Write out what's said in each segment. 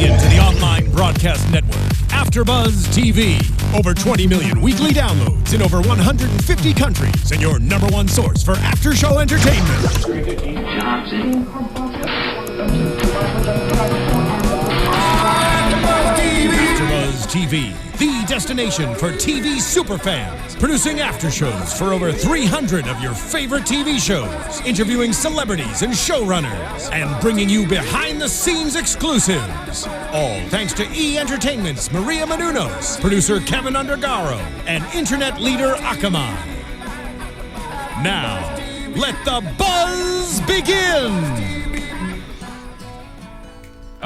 into the online broadcast network, AFTERBUZZ TV. Over 20 million weekly downloads in over 150 countries, and your number one source for after-show entertainment. AFTERBUZZ TV, the destination for TV superfans, producing after shows for over 300 of your favorite TV shows, interviewing celebrities and showrunners, and bringing you behind-the-scenes exclusives. All thanks to E! Entertainment's Maria Menounos, producer Kevin Undergaro, and internet leader Akamai. Now, let the buzz begin!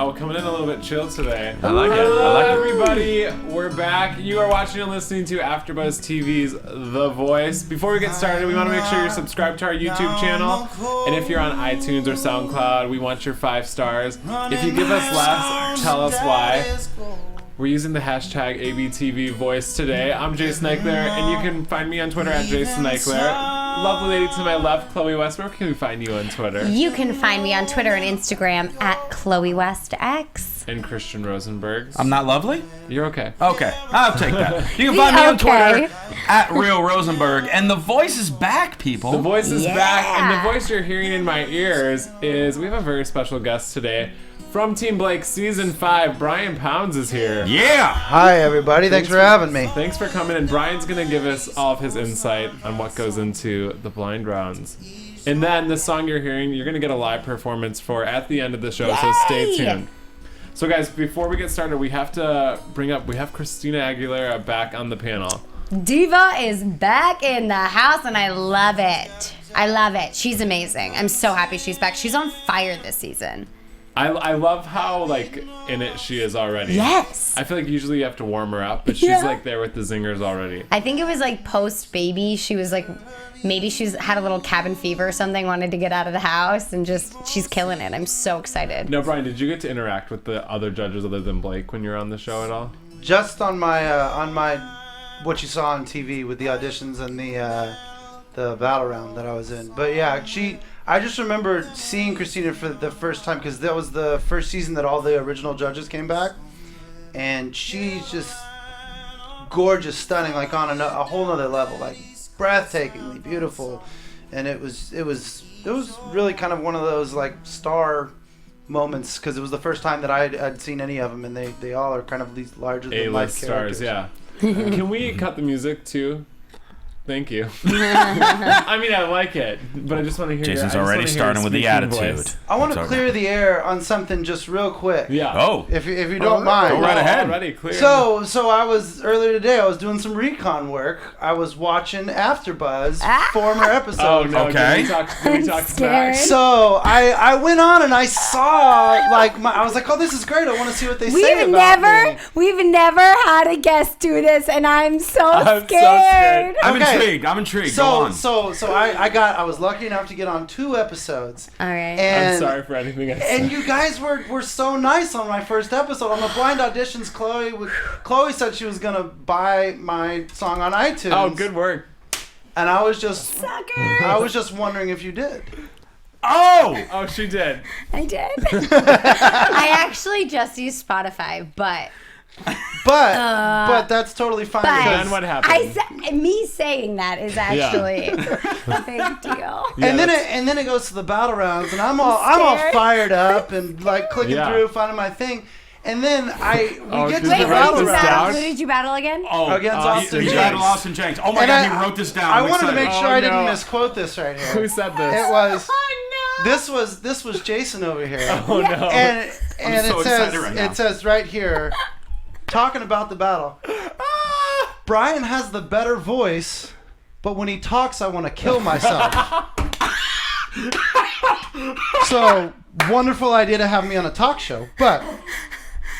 Oh, coming in a little bit chill today. I like it. Hello, everybody. We're back. You are watching and listening to AFTERBUZZ TV's The Voice. Before we get started, we want to make sure you're subscribed to our YouTube channel. And if you're on iTunes or SoundCloud, we want your 5 stars. If you give us less, tell us why. We're using the hashtag ABTVVoice today. I'm Jason Ikeler, and you can find me on Twitter at Jason Ikeler. Lovely lady to my left, Chloe West. Where can we find you on Twitter? You can find me on Twitter and Instagram at Chloe West X. And Christian Rosenberg. I'm not lovely? You're okay. Okay, I'll take that. You can find me on Twitter at Real Rosenberg. And The Voice is back, people. The Voice is back, and the voice you're hearing in my ears is, we have a very special guest today. From Team Blake Season 5, Brian Pounds is here. Yeah! Hi, everybody. Thanks for having me. Thanks for coming, and Brian's going to give us all of his insight on what goes into the blind rounds. And then the song you're hearing, you're going to get a live performance for at the end of the show, so stay tuned. So guys, before we get started, we have to bring up, we have Christina Aguilera back on the panel. Diva is back in the house, and I love it. I love it. She's amazing. I'm so happy she's back. She's on fire this season. I love how, like, in it she is already. Yes. I feel like usually you have to warm her up, but she's, like, there with the zingers already. I think it was, like, post-baby. She was, like, maybe she's had a little cabin fever or something, wanted to get out of the house, and just, she's killing it. I'm so excited. No, Brian, did you get to interact with the other judges other than Blake when you were on the show at all? Just on my what you saw on TV with the auditions and the battle round that I was in. But yeah, I just remember seeing Christina for the first time because that was the first season that all the original judges came back, and she's just gorgeous, stunning, like on a whole nother level, like breathtakingly beautiful, and it was really kind of one of those like star moments because it was the first time that I'd seen any of them, and they all are kind of these larger than life stars. characters. Yeah. Can we cut the music too? Thank you. I mean, I like it, but I just want to hear. Jason's already starting with the attitude. Voice. I want to clear the air on something just real quick. Yeah. Oh. If you don't mind. Go right ahead. Already clear. So I was earlier today. I was doing some recon work. I was watching AFTERBUZZ former episodes. Oh no! Okay. Did we talk smack? So I went on and I saw I was like, oh, this is great. I want to see what they say about me. We've never had a guest do this, and I'm so scared. I'm intrigued. Go on. So I was lucky enough to get on 2 episodes. All right. And, I'm sorry for anything I said. And you guys were so nice on my first episode. On the blind auditions, Chloe said she was gonna buy my song on iTunes. Oh, good work. And I was just Sucker. wondering if you did. Oh, she did. I did. I actually just used Spotify, but that's totally fine. But then what happened? Me saying that is actually a big deal. And then it goes to the battle rounds, and I'm all fired up and like clicking through, finding my thing. And then we get to the battle rounds. Who did you battle again? Against Austin You Jenks. battled Austin Jenks. Oh my God, he wrote this down. I wanted to make sure I didn't misquote this right here. Who said this? It was. Oh no. This was Jason over here. Oh no. And so excited right now. It says right here, talking about the battle. Brian has the better voice, but when he talks, I want to kill myself. So wonderful idea to have me on a talk show, but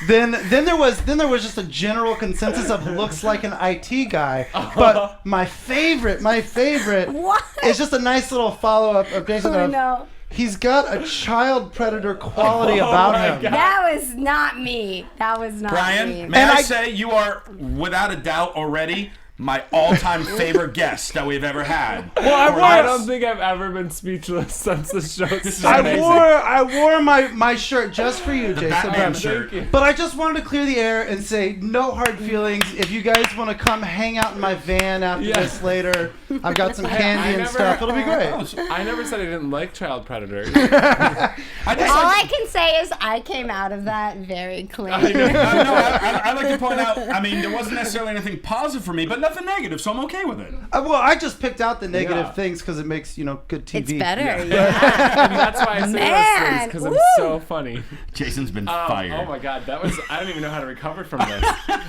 then there was just a general consensus of looks like an IT guy. But my favorite is just a nice little follow up of Jason. No. He's got a child predator quality about him. God. That was not me. That was not Brian, me. may I say you are, without a doubt already, my all-time favorite guest that we've ever had. Well, I don't think I've ever been speechless since the show started. I wore my shirt just for you, Jason. Batman shirt. But I just wanted to clear the air and say no hard feelings. If you guys want to come hang out in my van after this later, I've got some candy and stuff. It'll be great. I never said I didn't like child predators. All I can say is I came out of that very clean. I like to point out, I mean, there wasn't necessarily anything positive for me, but nothing negative, so I'm okay with it. Well, I just picked out the negative things because it makes, good TV. It's better. And that's why I say those things, because I'm so funny. Jason's been fired. Oh my God, I don't even know how to recover from this.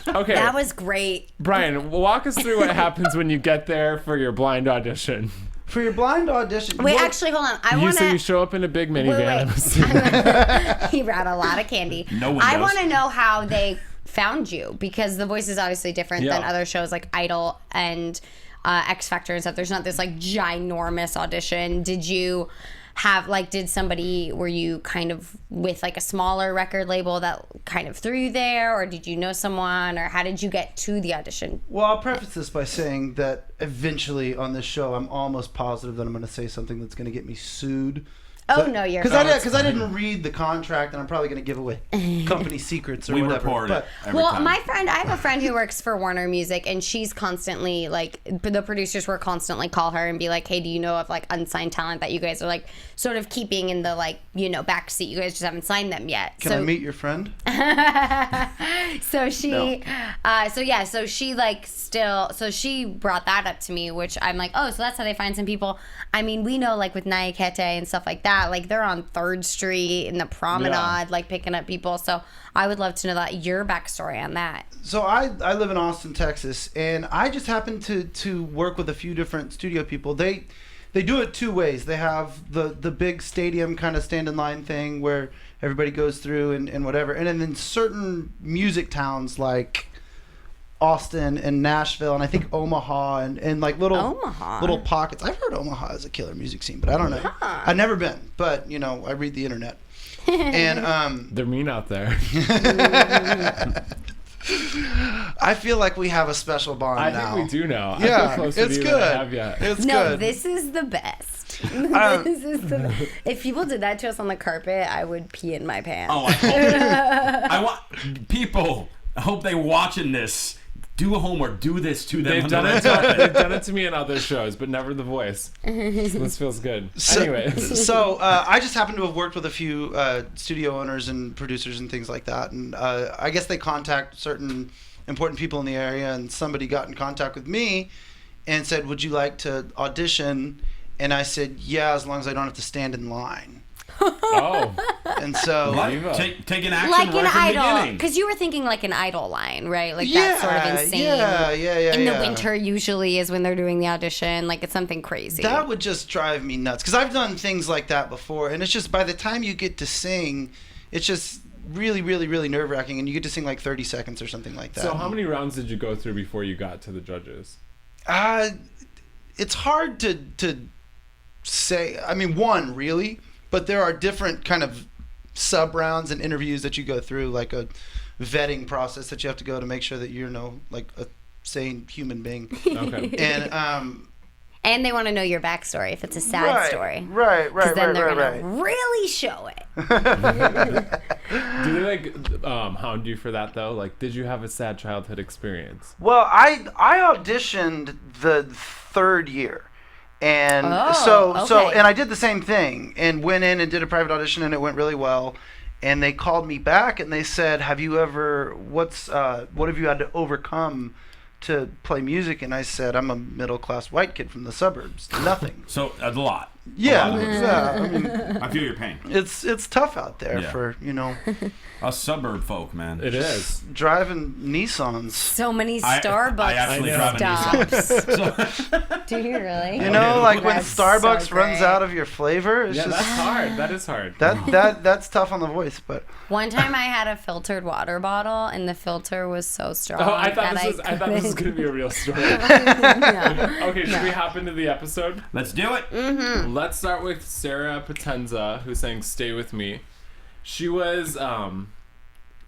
Okay. That was great. Brian, walk us through what happens when you get there for your blind audition. For your blind audition. Wait, actually, hold on. So you show up in a big minivan. He brought a lot of candy. No one I does. want to know how they found you, because The Voice is obviously different than other shows like Idol and X Factor and stuff. There's not this like ginormous audition. Did you have were you kind of with like a smaller record label that kind of threw you there, or did you know someone, or how did you get to the audition? Well, I'll preface this by saying that eventually on this show, I'm almost positive that I'm going to say something that's going to get me sued. Oh, no, you're because I didn't read the contract, and I'm probably going to give away company secrets or whatever. We report it every Well, time. I have a friend who works for Warner Music, and she's constantly the producers will constantly call her and be like, "Hey, do you know of like unsigned talent that you guys are like sort of keeping in the back seat? You guys just haven't signed them yet." Can I meet your friend? So she, so she brought that up to me, which I'm like, oh, so that's how they find some people. I mean, we know with Nayakete and stuff like that, they're on 3rd Street in the Promenade, picking up people. So I would love to know your backstory on that. So I live in Austin, Texas, and I just happen to work with a few different studio people. They do it 2 ways. They have the big stadium kind of stand in line thing where everybody goes through and whatever. And then in certain music towns like Austin and Nashville and I think Omaha and little pockets. I've heard Omaha is a killer music scene, but I don't know. I've never been, but I read the internet. And they're mean out there. I feel like we have a special bond now. I think we do now. Yeah, I feel closer it's to you good. Than I have yet. It's No, good. this is the best. If people did that to us on the carpet, I would pee in my pants. Oh, I want people. I hope they watching this. Do a homework. Do this to them. They've done it to me in other shows, but never The Voice. So this feels good. Anyway. So I just happen to have worked with a few studio owners and producers and things like that. And I guess they contact certain important people in the area. And somebody got in contact with me and said, would you like to audition? And I said, yeah, as long as I don't have to stand in line. Oh. And so take an action like right an from the Idol, beginning. because you were thinking like an Idol line, right? That sort of insane. Yeah. In the winter usually is when they're doing the audition. It's something crazy. That would just drive me nuts because I've done things like that before, and it's just by the time you get to sing, it's just really, really, really nerve-wracking, and you get to sing 30 seconds or something like that. So how many rounds did you go through before you got to the judges? It's hard to say. I mean, one really, but there are different kind of sub rounds and interviews that you go through, like a vetting process that you have to go to make sure that you're a sane human being. Okay. And they want to know your backstory if it's a sad story. Right. Because then they're gonna really show it. Do they hound you for that though? Did you have a sad childhood experience? Well, I auditioned the 3rd year. And so I did the same thing and went in and did a private audition and it went really well. And they called me back and they said, what have you had to overcome to play music? And I said, I'm a middle-class white kid from the suburbs. Nothing. So a lot. Yeah. I mean, I feel your pain. It's tough out there for, us suburb folk, man. It is. Driving Nissans. So many Starbucks I actually drive a stops. Do you really? When That's Starbucks so runs great. out of your flavor, it's just that's hard. That is hard. that's tough on the voice, but one time I had a filtered water bottle and the filter was so strong. Oh, I thought this was going to be a real story. No. Okay, should we hop into the episode? Let's do it. Mm-hmm. Let's start with Sarah Potenza, who sang "Stay With Me." She was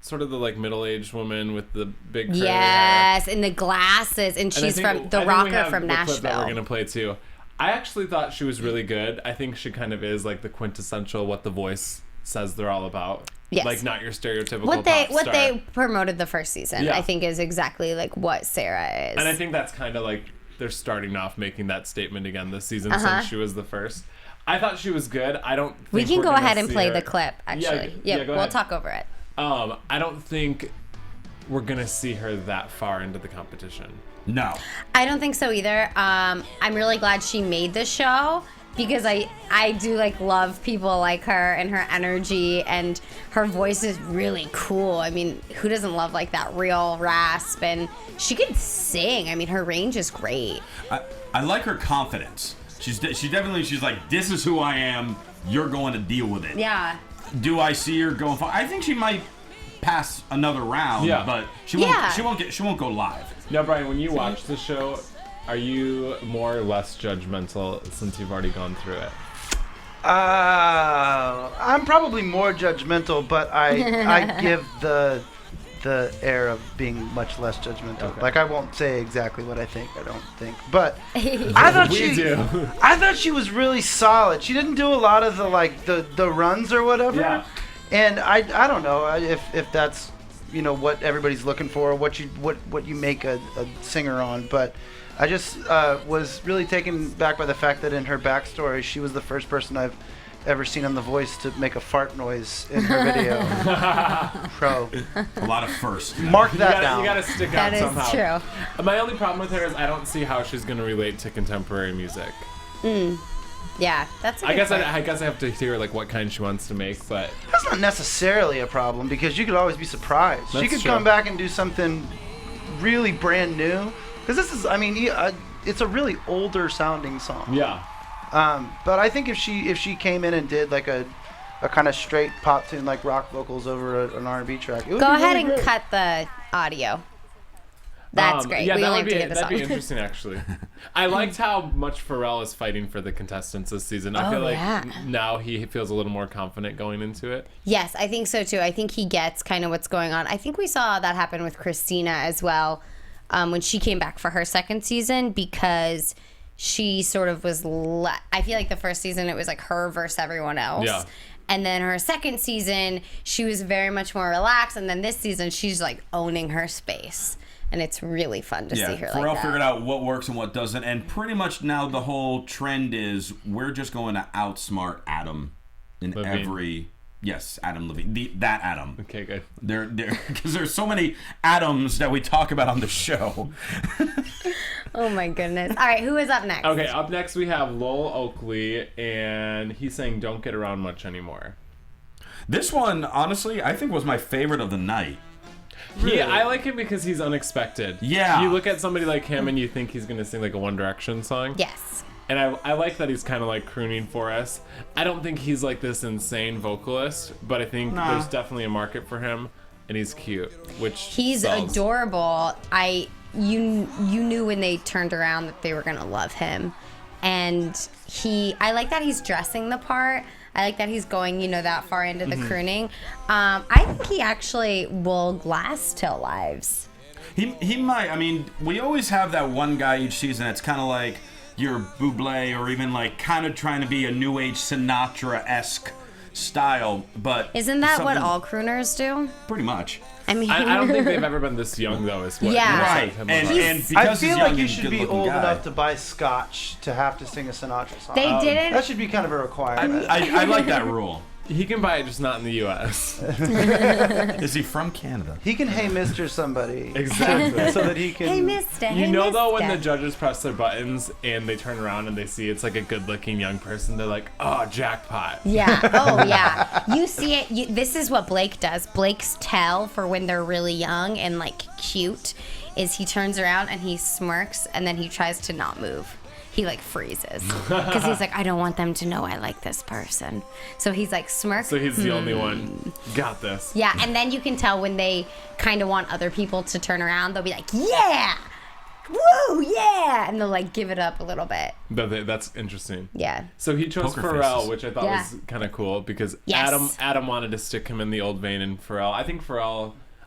sort of the like middle-aged woman with the big curly Yes, hair. and the glasses, and she's from the rocker from Nashville. Clip that we're gonna play too. I actually thought she was really good. I think she kind of is like the quintessential what The Voice says they're all about. Yes. Like not your stereotypical what pop star. they promoted the first season, I think, is exactly like what Sarah is. And I think that's kind of like they're starting off making that statement again this season since she was the first. I thought she was good. I don't think we can we're go gonna ahead and see play her. the clip, actually. Yeah, go we'll ahead. talk over it. I don't think we're gonna see her that far into the competition. No. I don't think so either. I'm really glad she made the show because I do like love people like her and her energy, and her voice is really cool. I mean, who doesn't love like that real rasp? And she can sing. I mean, her range is great. I like her confidence. She's definitely, she's like, this is who I am. You're going to deal with it. Yeah. Do I see her going far? I think she might pass another round, but she won't go live. Now, Brian, when you watch the show, are you more or less judgmental since you've already gone through it? I'm probably more judgmental, but I give the air of being much less judgmental. Okay. Like, I won't say exactly what I think. I don't think, but I thought she was really solid. She didn't do a lot of the runs or whatever. Yeah. And I don't know if that's what everybody's looking for, what you make a singer on, but I just was really taken back by the fact that in her backstory, she was the first person I've ever seen on The Voice to make a fart noise in her video. A lot of firsts. Mark that down. You gotta stick out That is somehow. true. My only problem with her is I don't see how she's gonna relate to contemporary music. Yeah, that's a I good guess point. I guess I have to hear like what kind she wants to make, but That's not necessarily a problem because you could always be surprised. She That's could true. come back and do something really brand new. Because this is, it's a really older sounding song. yeah. But I think if she came in and did like a kind of straight pop tune like rock vocals over an R&B track, it would Go be ahead really and great. cut the audio. That's great. Yeah, we only that'd have to get this be on. interesting actually. I liked how much Pharrell is fighting for the contestants this season. I feel like now he feels a little more confident going into it. Yes, I think so too. I think he gets kind of what's going on. I think we saw that happen with Christina as well when she came back for her second season because she sort of was. I feel like the first season it was like her versus everyone else. Yeah. And then her second season, she was very much more relaxed. And then this season, she's like owning her space. And it's really fun to see her like Pharrell that. figured out what works and what doesn't, and pretty much now the whole trend is we're just going to outsmart Adam in Levine. every. Yes, Adam Levine. That Adam. Okay, good. Because there's so many Adams that we talk about on the show. Oh my goodness. All right, who is up next? Okay, up next we have Lowell Oakley, and he's saying "Don't get around much anymore." This one, honestly, I think was my favorite of the night. I like him because he's unexpected. Yeah. You look at somebody like him and you think he's gonna sing like a One Direction song. Yes. And I like that he's kind of like crooning for us. I don't think he's like this insane vocalist, but I think there's definitely a market for him, and he's cute, which He's sells. adorable. You knew when they turned around that they were gonna love him, and I like that he's dressing the part. I like that he's going, that far into the crooning. I think he actually will last till lives. He might. I mean, we always have that one guy each season that's kind of like your Bublé or even like kind of trying to be a new age Sinatra-esque style, but Isn't that what something- all crooners do? Pretty much. I mean, I don't think they've ever been this young though. Is what Yeah. what set Right, him and apart. because I he's feel young like you and should be good-looking old guy. enough to buy scotch to have to sing a Sinatra song. they didn't. That should be kind of a requirement. I like that rule. He can buy it, just not in the U.S. Is he from Canada? He can hey Mr. somebody Exactly. so that he can. Hey, Mister. You know though, when the judges press their buttons and they turn around and they see it's like a good-looking young person, they're like, "Oh, jackpot!" Yeah. Oh, yeah. You see it. This is what Blake does. Blake's tell for when they're really young and like cute is he turns around and he smirks and then he tries to not move. He like freezes because he's like, I don't want them to know I like this person. So he's like smirk. So he's the only one. Got this. Yeah, and then you can tell when they kind of want other people to turn around. They'll be like, yeah. woo, yeah, and they'll like give it up a little bit. But that's interesting. Yeah. So he chose Poker Pharrell, faces. which I thought was kind of cool because Yes. Adam wanted to stick him in the old vein, and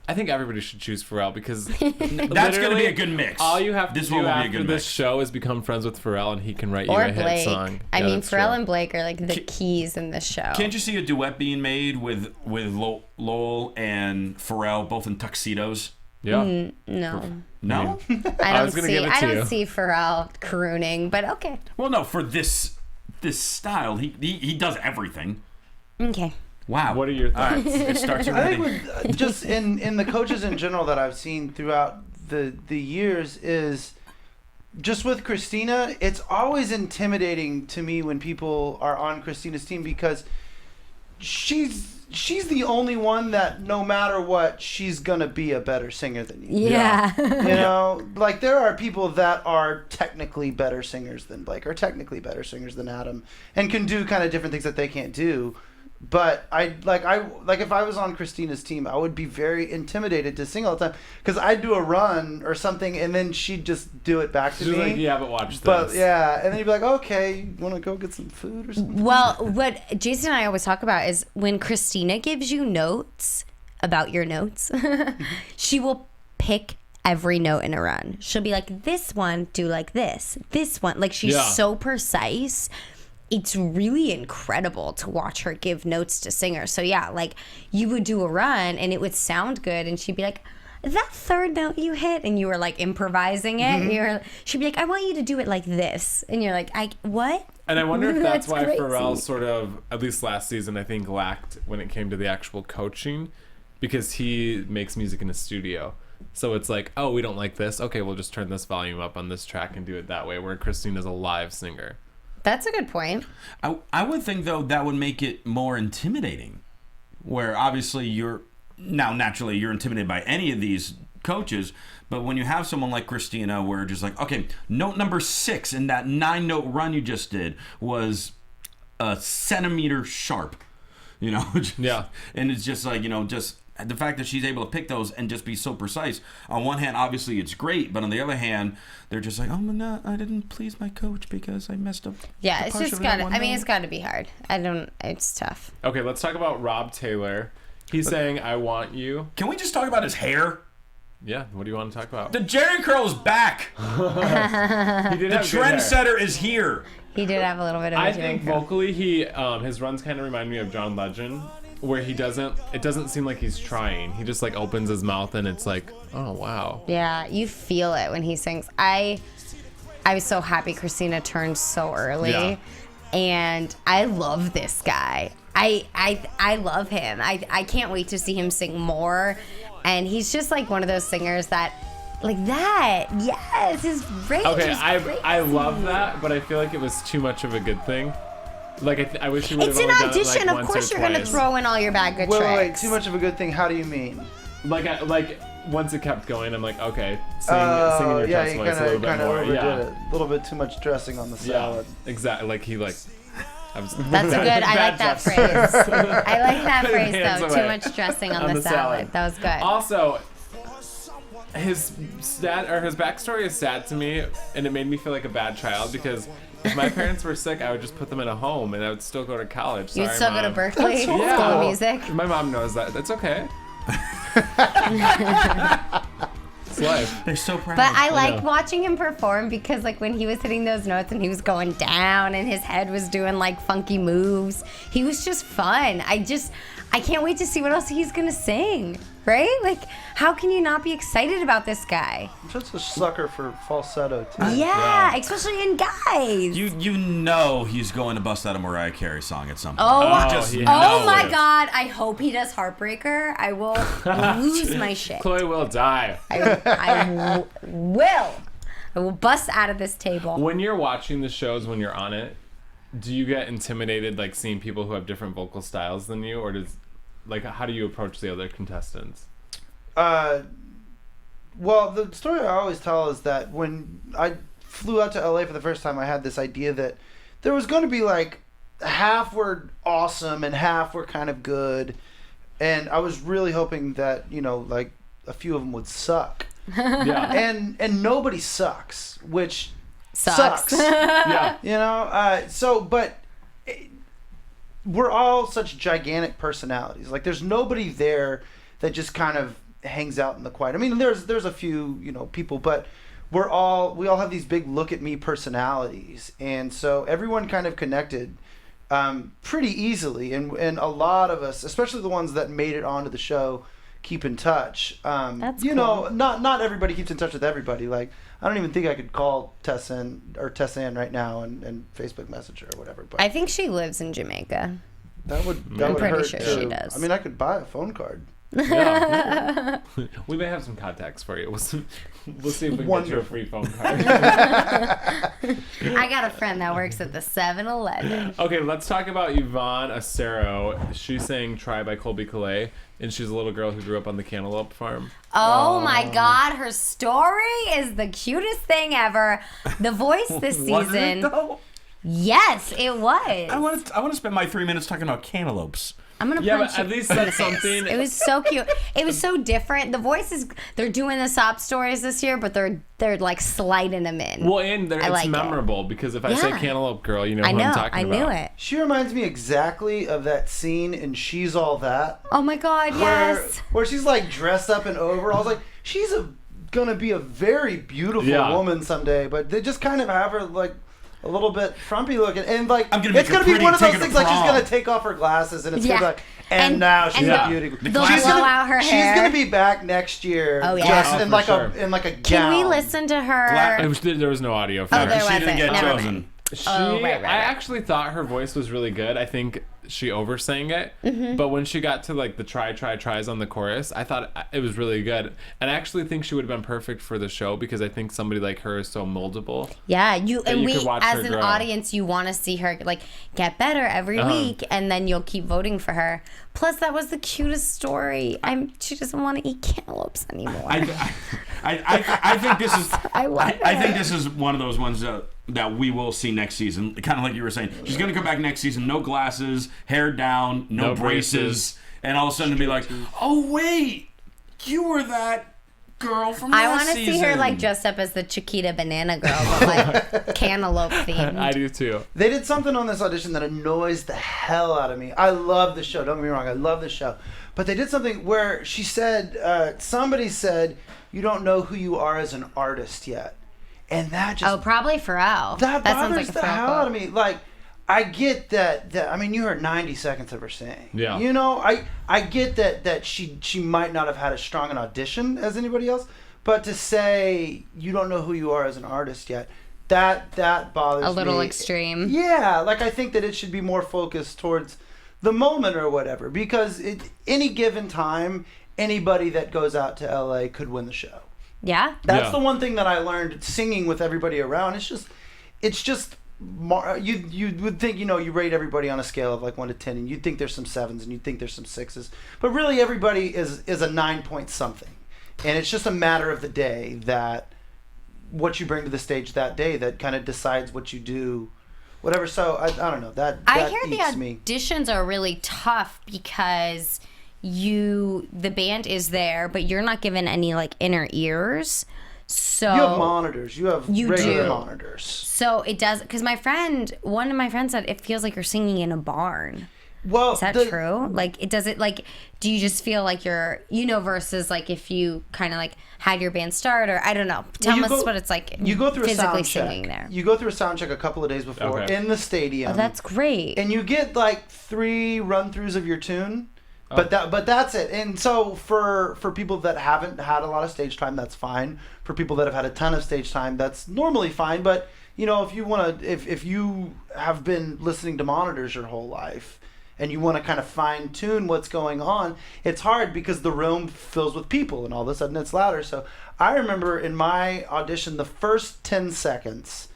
I think everybody should choose Pharrell because That's going to be a good mix. all you have to This do one will be a after good this mix. show is become friends with Pharrell, and he can write you Or a hit Blake. song. I Yeah, mean, that's Pharrell true. and Blake are like the keys in this show. Can't you see a duet being made with Lowell and Pharrell both in tuxedos? Yeah. No. No? I was gonna give it to I don't you. see Pharrell crooning, but okay. Well, no, for this style, he does everything. Okay. Wow. What are your All right, thoughts? it starts I think already. with, just in the coaches in general that I've seen throughout the years is just with Christina, it's always intimidating to me when people are on Christina's team because she's the only one that no matter what, she's gonna be a better singer than you. Yeah. You know, like there are people that are technically better singers than Blake, or technically better singers than Adam, and can do kind of different things that they can't do. But I if I was on Christina's team, I would be very intimidated to sing all the time because I'd do a run or something, and then she'd just do it back to She's me. like, yeah, but watch this. But yeah, and then you'd be like, okay, you want to go get some food or something? Well, what Jason and I always talk about is when Christina gives you notes about your notes, she will pick every note in a run. She'll be like, this one, do like this. This one. Like, she's so precise. It's really incredible to watch her give notes to singers. So, yeah, like, you would do a run and it would sound good. And she'd be like, that third note you hit, and you were, like, improvising it. And she'd be like, I want you to do it like this. And you're like, what? And I wonder if that's why crazy. Pharrell sort of, at least last season, I think lacked when it came to the actual coaching because he makes music in a studio. So it's like, oh, we don't like this. Okay, we'll just turn this volume up on this track and do it that way, where Christina's a live singer. That's a good point. I would think, though, that would make it more intimidating, where obviously naturally you're intimidated by any of these coaches, but when you have someone like Christina where just like, okay, note number 6 in that 9-note run you just did was a centimeter sharp, you know? Yeah. And it's just like, just the fact that she's able to pick those and just be so precise. On one hand, obviously it's great, but on the other hand, they're just like, oh, no, I didn't please my coach because I messed up. Yeah, it's just it's got to be hard. It's tough. Okay, let's talk about Rob Taylor. He's saying, I want you. Can we just talk about his hair? Yeah, what do you want to talk about? The Jerry curl is back. He did The have good hair. trendsetter is here. He did have a little bit of a I Jerry think curl. vocally, his runs kind of remind me of John Legend, where it doesn't seem like he's trying. He just like opens his mouth and it's like, oh wow. Yeah, you feel it when he sings. I was so happy Christina turned so early. Yeah. And I love this guy. I love him. I can't wait to see him sing more. And he's just like one of those singers that like that. Yes, his range Okay, is I crazy. love that, but I feel like it was too much of a good thing. Like I wish he would have It's an only done it, audition. like, Of once course or you're gonna twice. throw in all your bad good Wait, tricks. too much of a good thing. How do you mean? Like once it kept going, I'm like, okay, singing your yeah, chest he voice a little bit kind of more. overdid Yeah, it. A little bit too much dressing on the yeah, salad. exactly. Like he like. That's a good. I like that phrase. I like that phrase Hands though. away. Too much dressing on the salad. That was good. Also, his backstory is sad to me, and it made me feel like a bad child because if my parents were sick, I would just put them in a home, and I would still go to college. You'd Sorry, still go to Mom. Berkeley, That's school Yeah. of music. My mom knows that. That's okay. It's life. They're so proud. But I know. like watching him perform because like when he was hitting those notes and he was going down and his head was doing like funky moves, he was just fun. I can't wait to see what else he's gonna sing. Right? Like, how can you not be excited about this guy? I'm such a sucker for falsetto too. Yeah, especially in guys. You know he's going to bust out a Mariah Carey song at some point. Oh, Just yeah. know oh my it. God! I hope he does Heartbreaker. I will lose my shit. Chloe will die. I will bust out of this table. When you're watching the shows, when you're on it, do you get intimidated, like seeing people who have different vocal styles than you, or how do you approach the other contestants? Well, the story I always tell is that when I flew out to LA for the first time, I had this idea that there was going to be like half were awesome and half were kind of good, and I was really hoping that like a few of them would suck. Yeah. And nobody sucks, which Sucks. Yeah. You know, but we're all such gigantic personalities. Like, there's nobody there that just kind of hangs out in the quiet. I mean, there's a few, you know, people, but we all have these big look at me personalities, and so everyone kind of connected pretty easily, and a lot of us, especially the ones that made it onto the show, keep in touch. That's you cool. know, not everybody keeps in touch with everybody. Like, I don't even think I could call Tessanne right now and Facebook message her or whatever. But I think she lives in Jamaica. that would I'm pretty hurt sure too. she does. I mean, I could buy a phone card. Yeah. We may have some contacts for you. We'll see if we can get you a free phone card. I got a friend that works at the 7-Eleven. Okay, let's talk about Yvonne Asero. She sang Try by Colby Calais, and she's a little girl who grew up on the cantaloupe farm. Oh my God, her story is the cutest thing ever. The Voice this Wasn't it, season. though? Yes, it was. I want to spend my 3 minutes talking about cantaloupes. I'm gonna Yeah, punch but at you least in the that's face. something. It was so cute. It was so different. The Voice they're doing the sob stories this year, but they're like sliding them in. Well, and it's like it. memorable because if I say Yeah. Cantaloupe Girl, you know I who know. I'm talking I about. knew it. She reminds me exactly of that scene in She's All That. Oh my God, yes. Where she's like dressed up in overalls. Like, she's gonna be a very beautiful Yeah. woman someday, but they just kind of have her like a little bit frumpy looking, and like I'm gonna make it's her gonna be pretty, one of those take her to things like she's prom. gonna take off her glasses and it's Yeah. gonna be like, and now she's Yeah. a beauty. They'll She's blow gonna- out her she's hair. gonna be back next year. Oh, yeah. just Oh, in for like sure. a gown. Can we listen to her? There was no audio for Oh, her. there She wasn't. didn't get Never chosen. mind. She, Oh, right. I actually thought her voice was really good. I think she oversang it, but when she got to like the tries on the chorus, I thought it was really good. And I actually think she would have been perfect for the show because I think somebody like her is so moldable. Yeah, you we could watch as her an grow. audience, you want to see her like get better every week, and then you'll keep voting for her. Plus, that was the cutest story. She doesn't want to eat cantaloupes anymore. I think this is. I love I think it. this is one of those ones that we will see next season. Kind of like you were saying, she's gonna come back next season, no glasses, hair down, no braces, and all of a sudden be like, "Oh wait, you were that girl from I last want to see her like dressed up as the Chiquita Banana Girl, but like cantaloupe themed. I do too. They did something on this audition that annoys the hell out of me. I love the show. Don't get me wrong. I love the show. But they did something where she said, somebody said, you don't know who you are as an artist yet. And that just... Oh, probably Pharrell. That sounds bothers like a the Pharrell hell out of quote. me. Like, I get that I mean, you heard 90 seconds of her sing. Yeah. You know, I get that she might not have had as strong an audition as anybody else, but to say you don't know who you are as an artist yet, that bothers me. A little extreme. Yeah, like I think that it should be more focused towards the moment or whatever, because any given time, anybody that goes out to LA could win the show. Yeah. That's Yeah. the one thing that I learned singing with everybody around. It's just you would think, you know, you rate everybody on a scale of like 1 to 10, and you'd think there's some 7s and you'd think there's some 6s, but really everybody is a 9 point something, and it's just a matter of the day, that what you bring to the stage that day that kind of decides what you do, whatever. So I don't know, that I hear the eats me. auditions are really tough because the band is there, but you're not given any like inner ears. So You have monitors. You have You regular do. monitors. So it does, because one of my friends said it feels like you're singing in a barn. Well, Is that true? Like, do you just feel like you're, versus like if you kind of like had your band start, or I don't know. Tell us what it's like. You go through a physically sound check. singing there. You go through a sound check a couple of days before in the stadium. Oh, that's great. And you get like 3 run-throughs of your tune. But that's it. And so for people that haven't had a lot of stage time, that's fine. For people that have had a ton of stage time, that's normally fine. But if you want to, if you have been listening to monitors your whole life, and you want to kind of fine tune what's going on, it's hard because the room fills with people, and all of a sudden it's louder. So I remember in my audition, the first 10 seconds,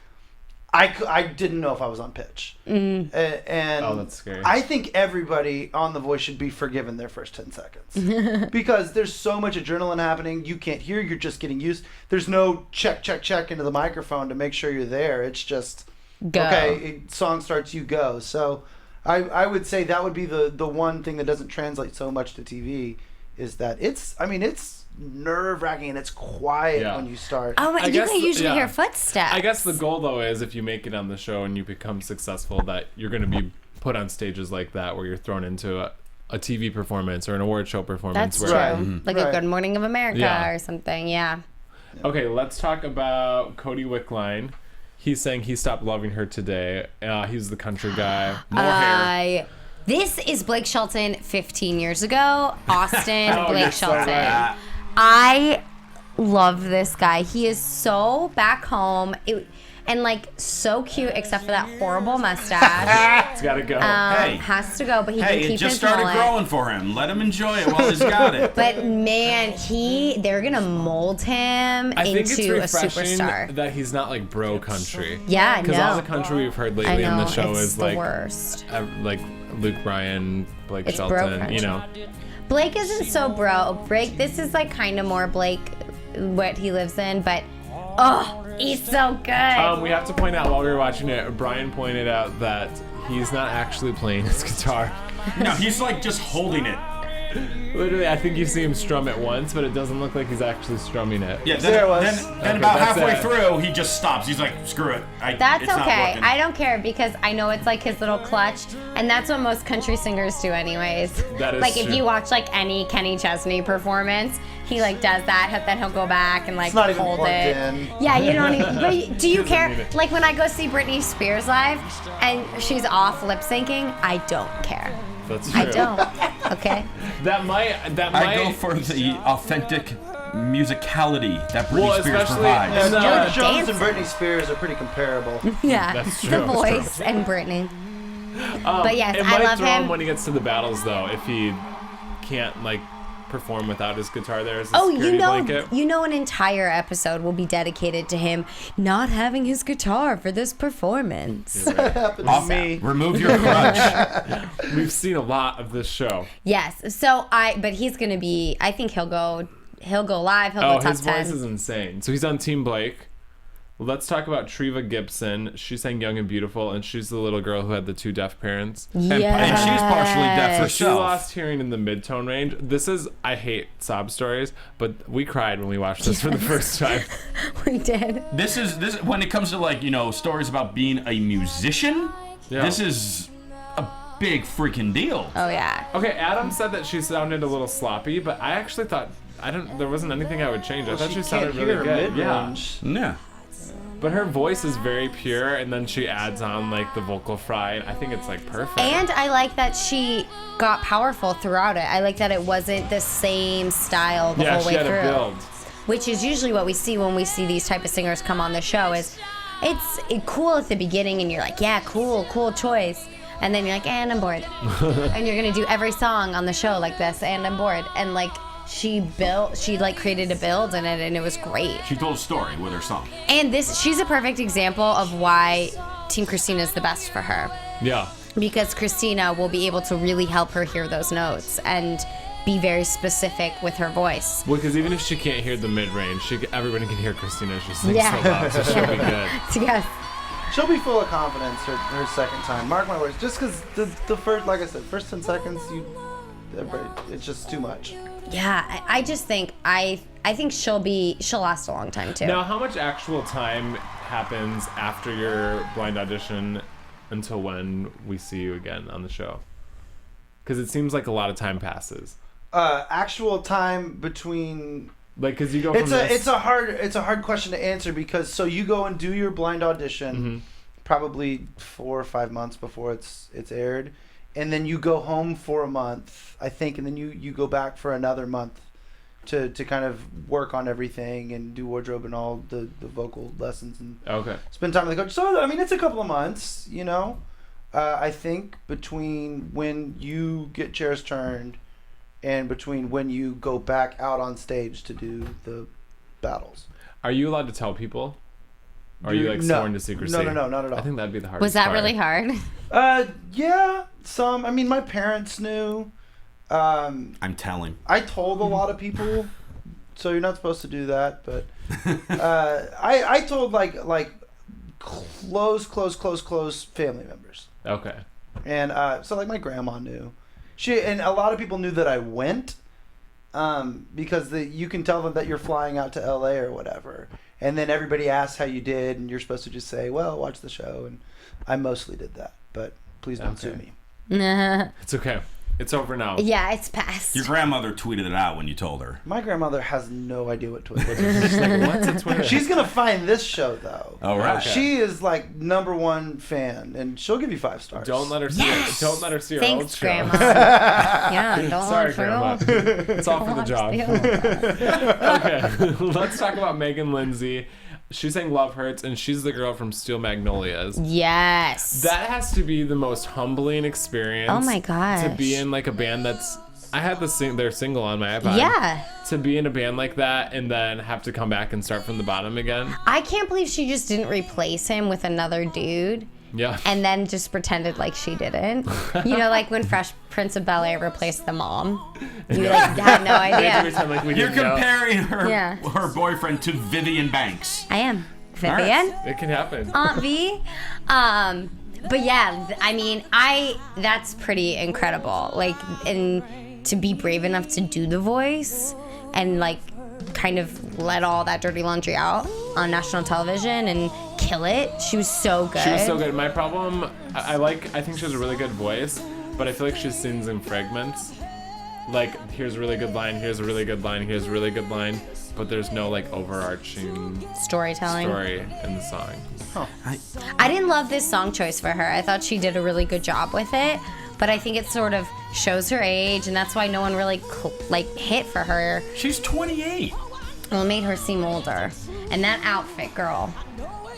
I didn't know if I was on pitch. And Oh, that's scary. I think everybody on The Voice should be forgiven their first 10 seconds. Because there's so much adrenaline happening. You can't hear. You're just getting used. There's no check into the microphone to make sure you're there. It's just, Go. okay, song starts, you go. So I would say that would be the one thing that doesn't translate so much to TV, is that it's nerve-wracking and it's quiet when you start. Oh, but you can usually hear footsteps. I guess the goal, though, is if you make it on the show and you become successful, that you're going to be put on stages like that where you're thrown into a TV performance or an award show performance. That's true. Like a Good Morning of America or something, yeah. Okay, let's talk about Cody Wickline. He's saying he stopped loving her today. He's the country guy. More hair. This is Blake Shelton 15 years ago. Austin, Blake Shelton. Right. I love this guy. He is so back home and like so cute, except for that horrible mustache. It's gotta go. Has to go, but he can keep it just his started mullet. growing for him. Let him enjoy it while he's got it. But man, they're gonna mold him I think into it's a refreshing superstar. that he's not like bro country. Yeah, I know. Because all the country we've heard lately on the show it's is the like worst. Like Luke Bryan, Blake It's bro Shelton, country. you know. Blake isn't so bro. This is like kind of more Blake, what he lives in, but he's so good. We have to point out while we were watching it, Brian pointed out that he's not actually playing his guitar. No, he's like just holding it. Literally, I think you see him strum it once, but it doesn't look like he's actually strumming it. Yeah, There it was. then Okay, about that's halfway it. through, he just stops. He's like, screw it. That's it's not okay. working. I don't care because I know it's like his little clutch, and that's what most country singers do anyways. That is like if true. you watch like any Kenny Chesney performance, he like does that, then he'll go back and like It's not even hold plugged it. in. Yeah, you don't even. But do you Doesn't care? need it. Like when I go see Britney Spears live, and she's off lip syncing, I don't care. That's true. I don't. Okay. That might. I go for the authentic musicality that Britney Spears especially- provides. Yeah, George You're Jones and dancing. Britney Spears are pretty comparable. Yeah. That's true, The that's Voice and Britney. But yes, It I might love throw him. him when he gets to the battles, though, if he can't like perform without his guitar there as a Oh, security blanket. you know, an entire episode will be dedicated to him not having his guitar for this performance. Happened to me. Remove your crutch. We've seen a lot of this show. Yes. So but he's gonna be. I think he'll go live. He'll Oh, go top his 10. voice is insane. So he's on Team Blake. Let's talk about Tria Gibson. She sang Young and Beautiful, and she's the little girl who had the 2 deaf parents. And she's partially deaf She herself. lost hearing in the mid-tone range. I hate sob stories, but we cried when we watched this for the first time. We did. This when it comes to like, stories about being a musician, Yeah. this is a big freaking deal. Oh yeah. Okay, Adam said that she sounded a little sloppy, but I actually thought there wasn't anything I would change. I thought she sounded can't really hear good. Yeah. mid-range. Yeah. But her voice is very pure, and then she adds on like the vocal fry, and I think it's like perfect. And I like that she got powerful throughout it. I like that it wasn't the same style the whole she way had through. a build. Which is usually what we see when we see these type of singers come on the show. Is it's cool at the beginning, and you're like, yeah, cool choice. And then you're like, and I'm bored. And you're gonna do every song on the show like this, and I'm bored. And like she like created a build in it, and it was great. She told a story with her song. And she's a perfect example of why Team Christina is the best for her. Yeah. Because Christina will be able to really help her hear those notes and be very specific with her voice. Well, because even if she can't hear the mid-range, everybody can hear Christina. She sings Yeah. so loud, so she'll be good. Yes. She'll be full of confidence her second time. Mark my words. Just because the first, like I said, first 10 seconds, it's just too much. Yeah, I just think I think she'll last a long time too. Now, how much actual time happens after your blind audition until when we see you again on the show? Because it seems like a lot of time passes. Actual time between. Like, because you go from It's a hard question to answer because so you go and do your blind audition, probably 4 or 5 months before it's aired, and then you go home for a month, I think, and then you go back for another month to kind of work on everything and do wardrobe and all the vocal lessons and spend time with the coach. So I mean, it's a couple of months, I think between when you get chairs turned and between when you go back out on stage to do the battles. Are you allowed to tell people? Or are you like sworn to secrecy? No, not at all. I think that'd be the hardest Was that part. really hard? Yeah, some. I mean, my parents knew. I'm telling. I told a lot of people, so you're not supposed to do that. But I told like close family members. Okay. And so like my grandma knew. And a lot of people knew that I went, because you can tell them that you're flying out to LA or whatever, and then everybody asks how you did, and you're supposed to just say, well, watch the show. And I mostly did that, but please don't sue me. It's okay. It's over now. Yeah, it's past. Your grandmother tweeted it out when you told her. My grandmother has no idea what Twitter is. She's like, what's a Twitter? She's going to find this show, though. Oh, right. Okay. She is like #1 fan, and she'll give you 5 stars. Don't let her see it. Don't let her see her old Thanks, show. Grandma. Yeah, don't Sorry, watch her Grandma. old- It's all for the job. Okay, let's talk about Megan Lindsay. She sang Love Hurts, and she's the girl from Steel Magnolias. Yes. That has to be the most humbling experience. Oh my gosh. To be in like a band that's... I had their single on my iPod. Yeah. To be in a band like that and then have to come back and start from the bottom again. I can't believe she just didn't replace him with another dude. Yeah. And then just pretended like she didn't. You know, like when Fresh Prince of Bel-Air replaced the mom. You like had no They had to idea. pretend like we You're didn't know. comparing Yeah. her boyfriend to Vivian Banks. I am. All right. Vivian? It can happen. Aunt V. But yeah, I mean, that's pretty incredible. Like, and to be brave enough to do The Voice and like kind of let all that dirty laundry out on national television and kill it. She was so good. She was so good. My problem, I think she has a really good voice, but I feel like she sings in fragments. Like, here's a really good line, here's a really good line, here's a really good line, but there's no like overarching Storytelling. story in the song. I didn't love this song choice for her. I thought she did a really good job with it, but I think it sort of shows her age, and that's why no one really hit for her. She's 28. Well, it made her seem older. And that outfit, girl.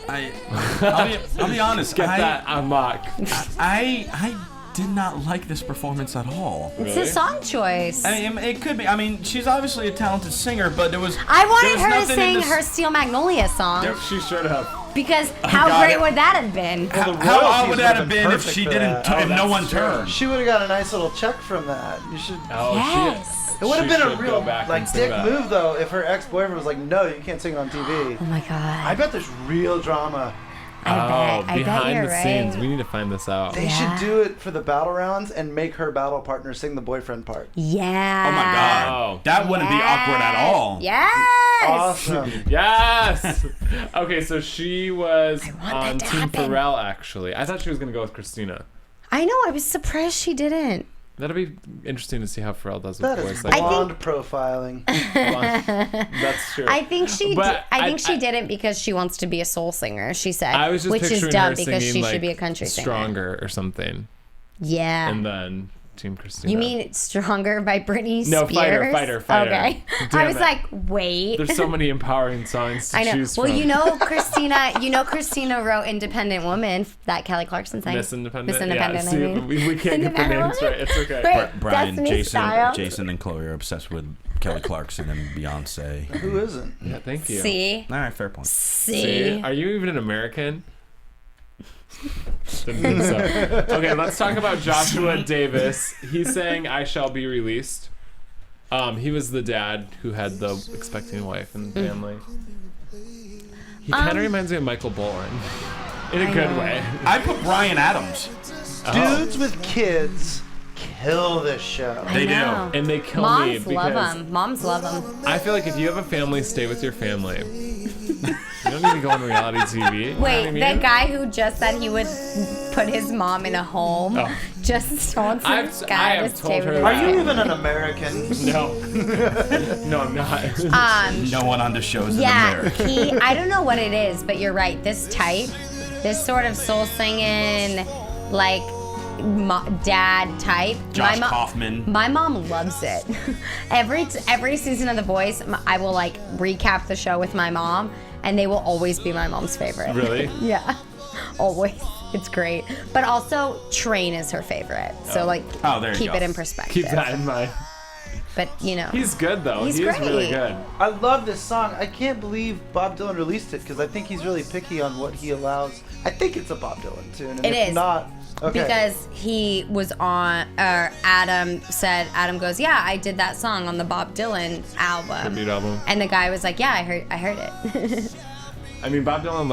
I'll be honest. Get that on lock. I did not like this performance at all. It's a song choice. I mean, it could be. I mean, she's obviously a talented singer, but there was. I wanted there was her to nothing in sing this- her Steel Magnolia song She should have. because how God. great would that have been? How royalties odd would that would've have been been if perfect she for didn't? that. If no one turned. She would have got a nice little check from that. You should. Oh, Yes. It would have been a should real go back and like sing dick that. move though if her ex-boyfriend was like, "No, you can't sing it on TV." Oh my god. I bet there's real drama. I bet behind you're the right. scenes. We need to find this out. They Yeah. should do it for the battle rounds and make her battle partner sing the boyfriend part. Yeah. Oh my God, Oh. that wouldn't be awkward at all. Yes. Awesome. Yes. Okay, so she was want on that to Team happen. Pharrell. Actually, I thought she was gonna go with Christina. I know. I was surprised she didn't. That'll be interesting to see how Pharrell does with That voice. is Like, blonde profiling. that's true. I think she. But I think she didn't because she wants to be a soul singer. She said, I was just which is picturing dumb her because singing, she like, should be a country singer. Stronger or something, Yeah. and then Team Christina. You mean "Stronger" by Britney Spears? No, Fighter. Okay. Damn I was it. like, wait. There's so many empowering songs to I know. choose Well, from. you know, Christina wrote "Independent Woman" that Kelly Clarkson sang. Miss Independent. Miss Independent. Yeah, I see, mean. we can't get the Independent names right. Woman? It's okay. Right. Brian, Destiny's Child. Jason, and Chloe are obsessed with Kelly Clarkson and Beyonce. Who isn't? Yeah, thank you. See? All right, fair point. See? Are you even an American? Didn't think so. Okay, let's talk about Joshua Davis. He sang "I Shall Be Released." He was the dad who had the expecting wife and family. He kind of reminds me of Michael Bolton in a good way. I put Bryan Adams. Dudes with kids kill this show. They do. know. And they kill me Moms love because them. Moms love them. I feel like if you have a family, stay with your family. You don't need to go on reality TV. You know what Wait, I mean? that guy who just said he would put his mom in a home Oh. just wants I this have guy to told stay her with Are that. you even an American? No. No, I'm not. No one on the show is an Yeah, American. I don't know what it is, but you're right. This type, this sort of soul singing, like dad type. Josh Kaufman. My mom loves it. every season of The Voice, I will like recap the show with my mom, and they will always be my mom's favorite. Really? Yeah, always. It's great. But also, Train is her favorite. So like, there you keep go. it in perspective. Keep that in mind. But you know, He's good though. He's He is really great. good. I love this song. I can't believe Bob Dylan released it because I think he's really picky on what he allows. I think it's a Bob Dylan tune. And It if is. not, okay. because he was on, or Adam goes, yeah, I did that song on the Bob Dylan album. Tribute album. And the guy was like, yeah, I heard it. I mean, Bob Dylan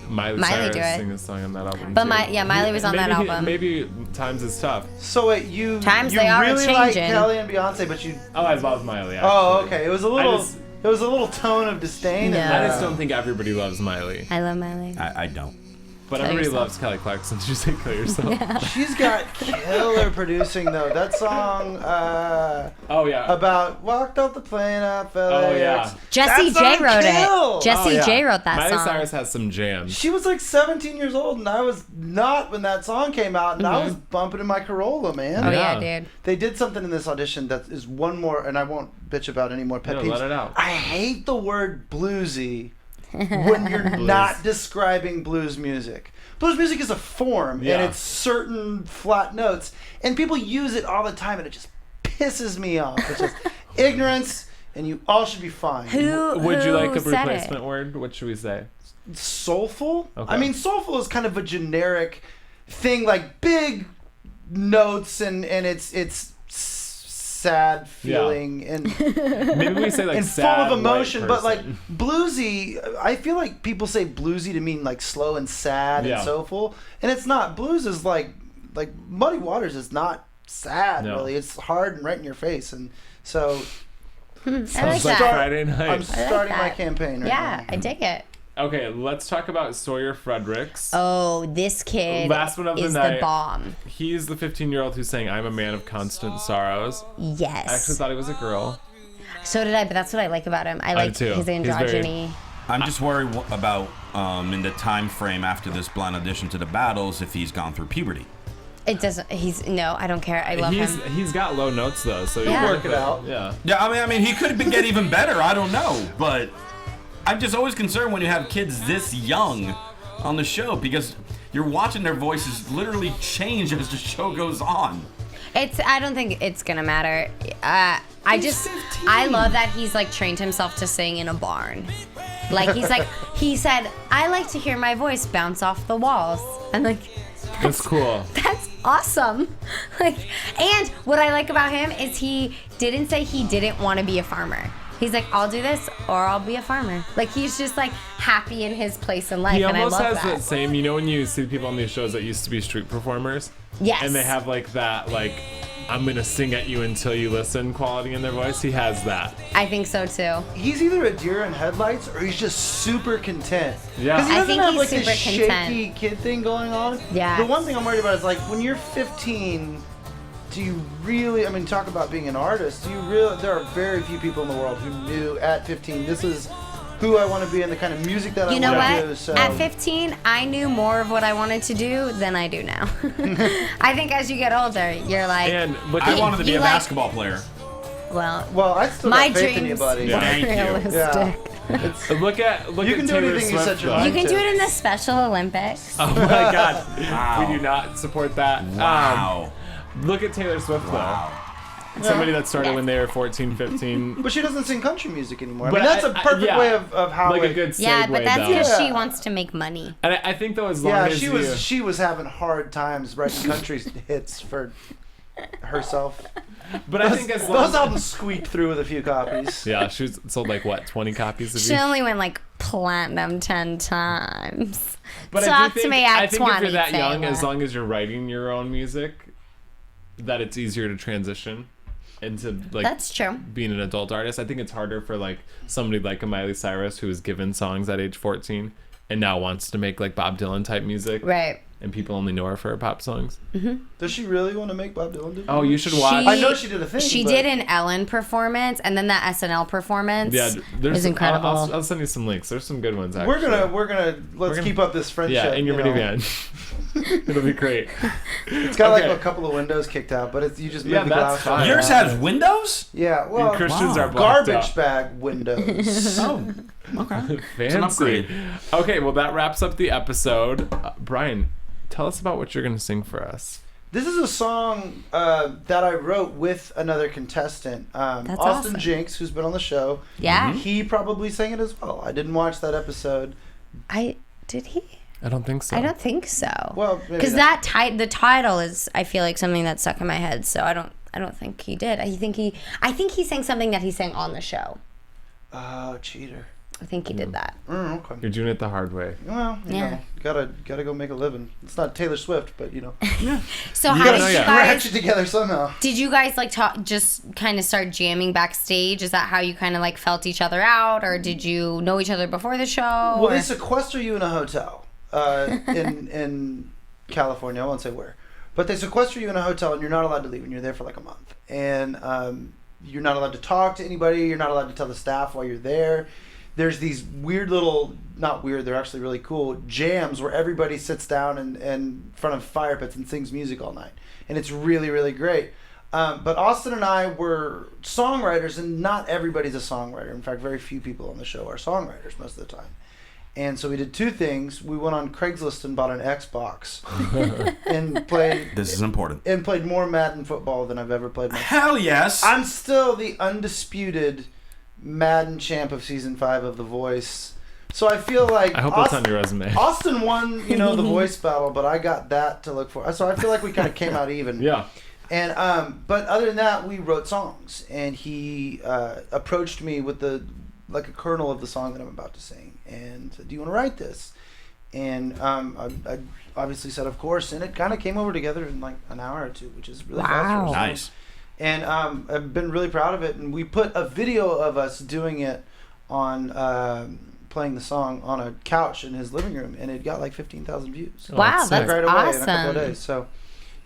Miley Miley do Cyrus it. sing a song on that album. But too. Miley was on that album. Maybe Times is tough. So wait, you Times you they are really like changing. Kelly and Beyonce, but you. Oh, I love Miley. Actually. Oh, okay. It was a little. just- It was a little tone of disdain. No. in I that. just don't think everybody loves Miley. I love Miley. I don't. But Kill everybody yourself. loves Kelly Clarkson. Did you say kill yourself? She's got killer producing though. That song Oh yeah. about walked off the plane up LAX. Oh, yeah. Jesse That J song wrote killed. it. Jesse Oh, yeah. J wrote that Miley song. Cyrus has some jams. She was like 17 years old, and I was not when that song came out, and I was bumping in my Corolla, man. Oh Yeah. yeah, dude. They did something in this audition that is one more, and I won't bitch about any more pet No, peeves. let it out. I hate the word bluesy when you're not describing blues music. Blues music is a form, Yeah. and it's certain flat notes, and people use it all the time, and it just pisses me off. It's just ignorance, and you all should be fine. Would you like a said it? replacement word? What should we say? Soulful? Okay. I mean, soulful is kind of a generic thing, like big notes, and it's sad feeling and Maybe we say like and sad, full of emotion, white but like person. bluesy. I feel like people say bluesy to mean like slow and sad Yeah. and soulful, and it's not. Blues is like Muddy Waters is not sad No. really. It's hard and right in your face, and so I like Sounds like that. Friday night. I'm starting my that. campaign right Yeah, now. I dig it. Okay, let's talk about Sawyer Fredericks. Oh, this kid Last one of the is night. the bomb. He's the 15-year-old who's saying, "I'm a man of constant sorrows." Yes. I actually thought he was a girl. So did I, but that's what I like about him. I like too. his He's androgyny. I'm just worried about in the time frame after this blind audition to the battles if he's gone through puberty. It doesn't. No, I don't care. I love him. He's got low notes though, so you Yeah. work it out. Yeah. Yeah, I mean, he could get even better. I don't know, but I'm just always concerned when you have kids this young on the show because you're watching their voices literally change as the show goes on. I don't think it's gonna matter. I love that he's like trained himself to sing in a barn. Like he said, I like to hear my voice bounce off the walls. I'm like, That's cool. that's awesome. Like, and what I like about him is he didn't say he didn't want to be a farmer. He's like, I'll do this or I'll be a farmer. Like, he's just like happy in his place in life, He and I almost love has that same, you know when you see people on these shows that used to be street performers? Yes. And they have like that, like, I'm gonna sing at you until you listen quality in their voice. He has that. I think so too. He's either a deer in headlights or he's just super content. Yeah. Because he I doesn't think have he's like this super content. shaky kid thing going on. Yeah. The one thing I'm worried about is like when you're 15, do you really, I mean, talk about being an artist, there are very few people in the world who knew at 15, this is who I want to be and the kind of music that You I know want to what? do. So. At 15, I knew more of what I wanted to do than I do now. I think as you get older, you're like, And look I at wanted to be you a like- basketball player. well, I still my got faith in you, dreams buddy. Yeah. Thank you. realistic. Yeah. look You at can do Taylor anything you Swift. set your though. mind You can do to. it in the Special Olympics. Oh my God. Wow. We do not support that. Wow. Look at Taylor Swift Wow. though. Somebody that started Yes. when they were 14, 15. But she doesn't sing country music anymore. But I mean, that's a I- perfect yeah. way of how Like it, a good segue Yeah, but that's though. because Yeah. she wants to make money. And I think though, as long Yeah, as she was having hard times writing country hits for herself. But I think as long Those albums squeaked through with a few copies. yeah, she sold like what, 20 copies of She each? only went like platinum 10 times. But Talk I do to think, me at I think 20, if you're that young, Taylor. as long as you're writing your own music, that it's easier to transition into like That's true. being an adult artist. I think it's harder for like somebody like a Miley Cyrus who was given songs at age 14 and now wants to make like Bob Dylan type music, Right. and people only know her for her pop songs. Does she really want to make Bob Dylan do? Oh, you should watch. I know she did a thing. She but- did an Ellen performance, and then that SNL performance Yeah, there's is incredible. I'll send you some links. There's some good ones. Actually. We're gonna let's keep up this friendship. Yeah, in your you know. minivan. It'll be great. It's got Okay. like a couple of windows kicked out, but it's you just move Yeah, the that's glass. fine. out. Yours has windows? Yeah, well, And Christians wow. are blocked garbage out. bag windows. Oh, okay. Fancy. an upgrade. Okay, well that wraps up the episode. Brian, tell us about what you're gonna sing for us. This is a song that I wrote with another contestant, Austin awesome. Jinx, who's been on the show. Yeah. He probably sang it as well. I didn't watch that episode. Did he? I don't think so. I don't think so. Well, maybe because not. the title is, I feel like, something that's stuck in my head. So I don't think he did. I think he sang something that he sang on the show. Oh, cheater. I think he did that. Okay. You're doing it the hard way. Well, you know, gotta go make a living. It's not Taylor Swift, but you know. So how did you guys ratchet together somehow? Did you guys like just kind of start jamming backstage? Is that how you kind of like felt each other out, or did you know each other before the show? Well, they sequester you in a hotel in California. I won't say where, but they sequester you in a hotel, and you're not allowed to leave, and you're there for like a month, and you're not allowed to talk to anybody. You're not allowed to tell the staff while you're there. There's these weird little, not weird, they're actually really cool, jams where everybody sits down and in front of fire pits and sings music all night. And it's really, really great. But Austin and I were songwriters, and not everybody's a songwriter. In fact, very few people on the show are songwriters most of the time. And so we did two things. We went on Craigslist and bought an Xbox and played... This is important. And played more Madden football than I've ever played myself. Hell yes! I'm still the undisputed Madden champ of season 5 of The Voice. So I feel like I hope that's on your resume. Austin won, you know, the voice battle, but I got that to look for. So I feel like we kind of came out even. Yeah. And but other than that, we wrote songs, and he approached me with a kernel of the song that I'm about to sing, and said, "Do you want to write this?" And I obviously said, "Of course," and it kind of came over together in like an hour or two, which is really fast. Nice. And I've been really proud of it. And we put a video of us doing it on playing the song on a couch in his living room, and it got like 15,000 views. Wow, that's right away awesome. in a couple of days. So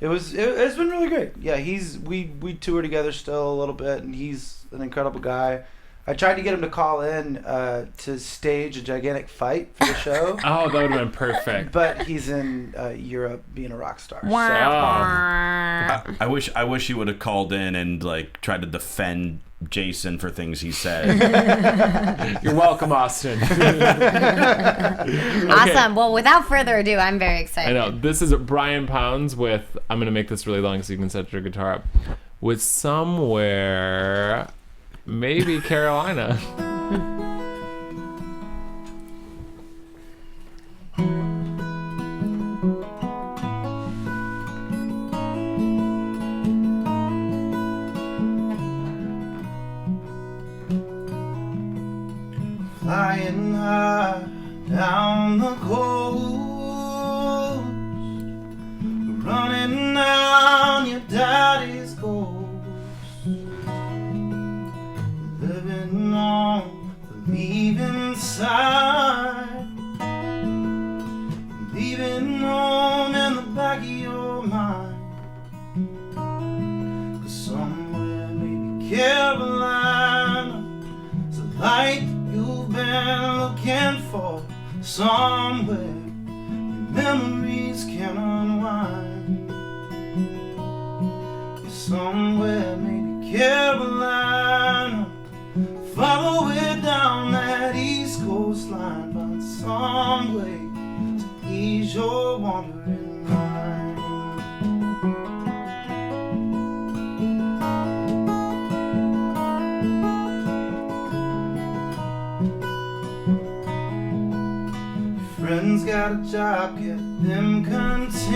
it's been really great. Yeah, we tour together still a little bit, and he's an incredible guy. I tried to get him to call in to stage a gigantic fight for the show. Oh, that would have been perfect. But he's in Europe being a rock star. I wish he would have called in and like tried to defend Jason for things he said. You're welcome, Austin. Awesome. Well, without further ado, I'm very excited. I know. This is Brian Pounds with, I'm going to make this really long so you can set your guitar up, with Somewhere, maybe Carolina. Flying high down the coast, running down your daddy's ghost, living on the leaving side, leaving home in the back of your mind. 'Cause somewhere, maybe Carolina, it's a light you've been looking for. Somewhere your memories can unwind. Somewhere, maybe Carolina, follow it down that East Coast line. Find some way to ease your wandering mind. Friends got a job, get them content,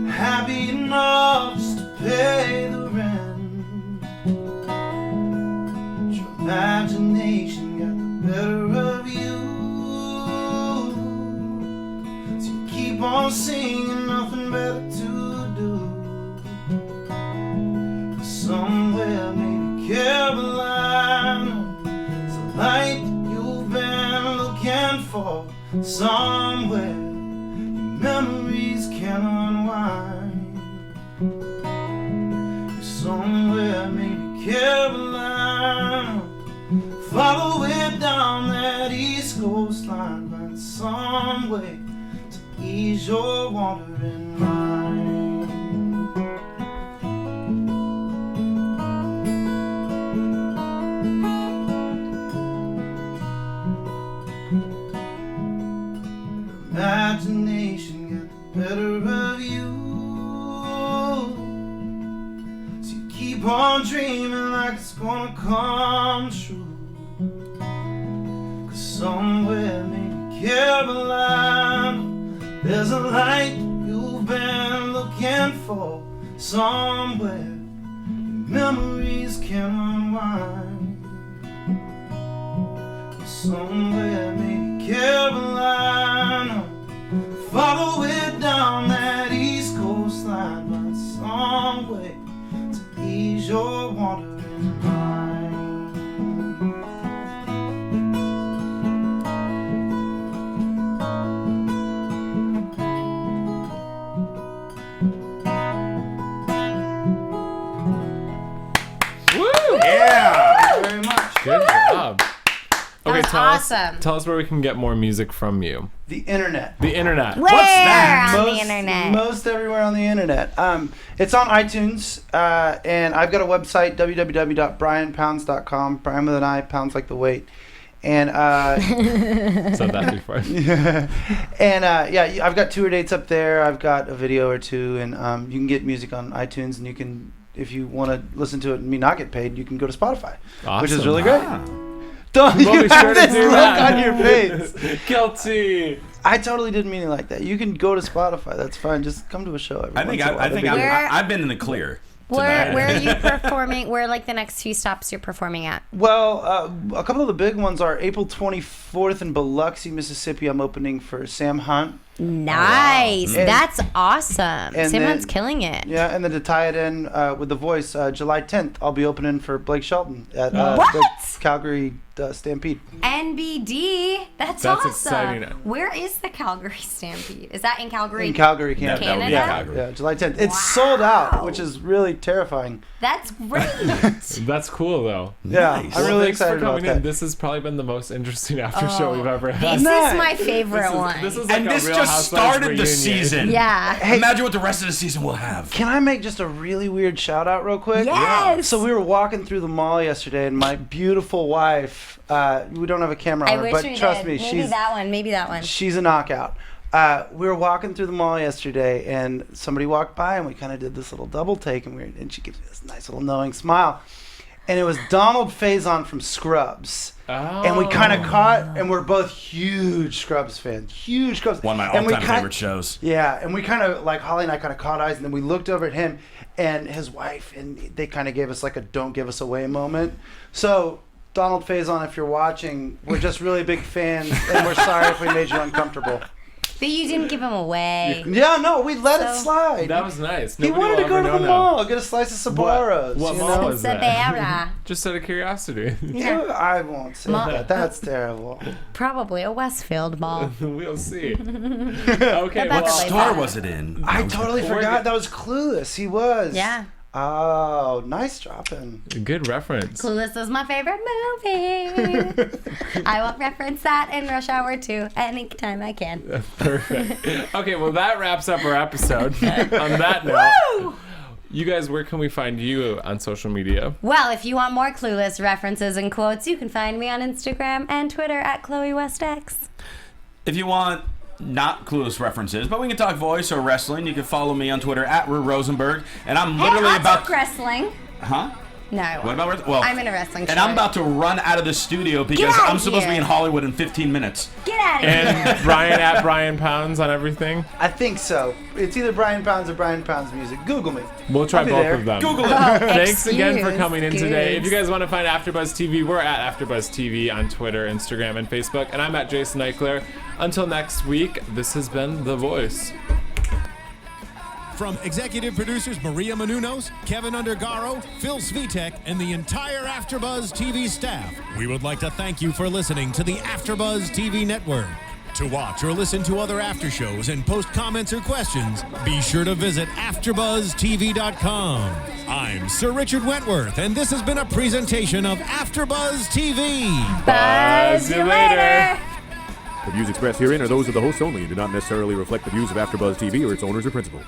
happy enough just to pay the rent. Your imagination got the better of you, so you keep on singing, nothing better to do. Somewhere, maybe Carolina, it's a light been looking for. Somewhere your memories can unwind. Somewhere, maybe Carolina, follow it down that East Coast line. Find some way to ease your wandering mind. Imagination got the better of you, so you keep on dreaming like it's gonna come true. 'Cause somewhere, maybe Carolina, there's a light you've been looking for. Somewhere your memories can unwind. somewhere, maybe Carolina. Follow it down that East Coast line, find some way to ease your wandering mind. Yeah. Very much. Good job. Okay, That's tell awesome. us where we can get more music from you. The internet. The internet. Where that? on the internet? Most everywhere on the internet. It's on iTunes, and I've got a website, www.brianpounds.com. Brian with an I, pounds like the weight. And Said that before. and yeah, I've got tour dates up there. I've got a video or two, and you can get music on iTunes, and you can, if you want to listen to it and me not get paid, you can go to Spotify, which is Awesome. really great. Ah. Don't We'll you be sure have to this do look that. on your face? Guilty. I totally didn't mean it like that. You can go to Spotify. That's fine. Just come to a show every I think once in a while. I think That'd be great. I've been in the clear. Where are you performing? Where are like the next few stops you're performing at? Well, a couple of the big ones are April 24th in Biloxi, Mississippi. I'm opening for Sam Hunt. Nice. And- That's awesome. and Someone's then- killing it. Yeah, and then to tie it in with The Voice, July 10th, I'll be opening for Blake Shelton at What? the Calgary Stampede. NBD. That's That's awesome. exciting. Where is the Calgary Stampede? Is that in Calgary? In Calgary, Canada. That would be Canada? Calgary. Yeah, July 10th. It's sold out, Wow. which is really terrifying. That's great. That's cool though. Yeah, Nice. I'm Well, really thanks excited for about coming that. in. This has probably been the most interesting after show we've ever had. This Nice. is my favorite one. This is like And a this Real just Housewives started the reunion. season. Yeah. Imagine what the rest of the season will have. Can I make just a really weird shout out real quick? Yes. So we were walking through the mall yesterday, and my beautiful wife, we don't have a camera I on her, wish but we trust did. me, Maybe that one. Maybe that one. she's a knockout. We were walking through the mall yesterday, and somebody walked by, and we kind of did this little double take, and she gives me this nice little knowing smile. And it was Donald Faison from Scrubs. Oh. And we kind of caught, and we're both huge Scrubs fans. Huge Scrubs. One of my And we all-time favorite shows. Yeah, and we kind of, like, Holly and I kind of caught eyes, and then we looked over at him and his wife, and they kind of gave us, like, a don't give us away moment. So, Donald Faison, if you're watching, we're just really big fans, and we're sorry if we made you uncomfortable. But you didn't give him away. Yeah, no, we let it So- slide. That was nice. He Nobody wanted to will go ever to the know mall, get a slice of Sbarros. What you mall know? was that? Sabera. Just out of curiosity. Yeah, I won't say Mall. that. That's terrible. Probably a Westfield mall. We'll see. Okay, What well, about Store was it in? I totally forgot. That was Clueless. He was. Yeah. Oh, nice dropping. good reference. Clueless is my favorite movie. I will reference that in Rush Hour 2 anytime I can. Perfect. Okay, well, that wraps up our episode. On that note, Woo! you guys, where can we find you on social media? Well, if you want more Clueless references and quotes, you can find me on Instagram and Twitter at ChloeWestX. If you want not Clueless references, but we can talk voice or wrestling, you can follow me on Twitter at Rosenberg. And I'm literally I'll about... talk wrestling. Huh? No, I What won't. about wrestling? Well, I'm in a wrestling show. and I'm about to run out of the studio because out I'm of supposed to be here. in Hollywood in 15 minutes. Get out of here. And Brian at Brian Pounds on everything. I think so. It's either Brian Pounds or Brian Pounds Music. Google me. We'll try I'll be both there. of them. Google it. Thanks again for Excuse coming in today. If you goose. guys want to find AfterBuzz TV, we're at AfterBuzz TV on Twitter, Instagram, and Facebook. And I'm at Jason Ikeler. Until next week, this has been The Voice. From executive producers Maria Menounos, Kevin Undergaro, Phil Svitek, and the entire AfterBuzz TV staff, we would like to thank you for listening to the AfterBuzz TV network. To watch or listen to other after shows and post comments or questions, be sure to visit AfterBuzzTV.com. I'm Sir Richard Wentworth, and this has been a presentation of AfterBuzz TV. Buzz you later. The views expressed herein are those of the hosts only and do not necessarily reflect the views of AfterBuzz TV or its owners or principals.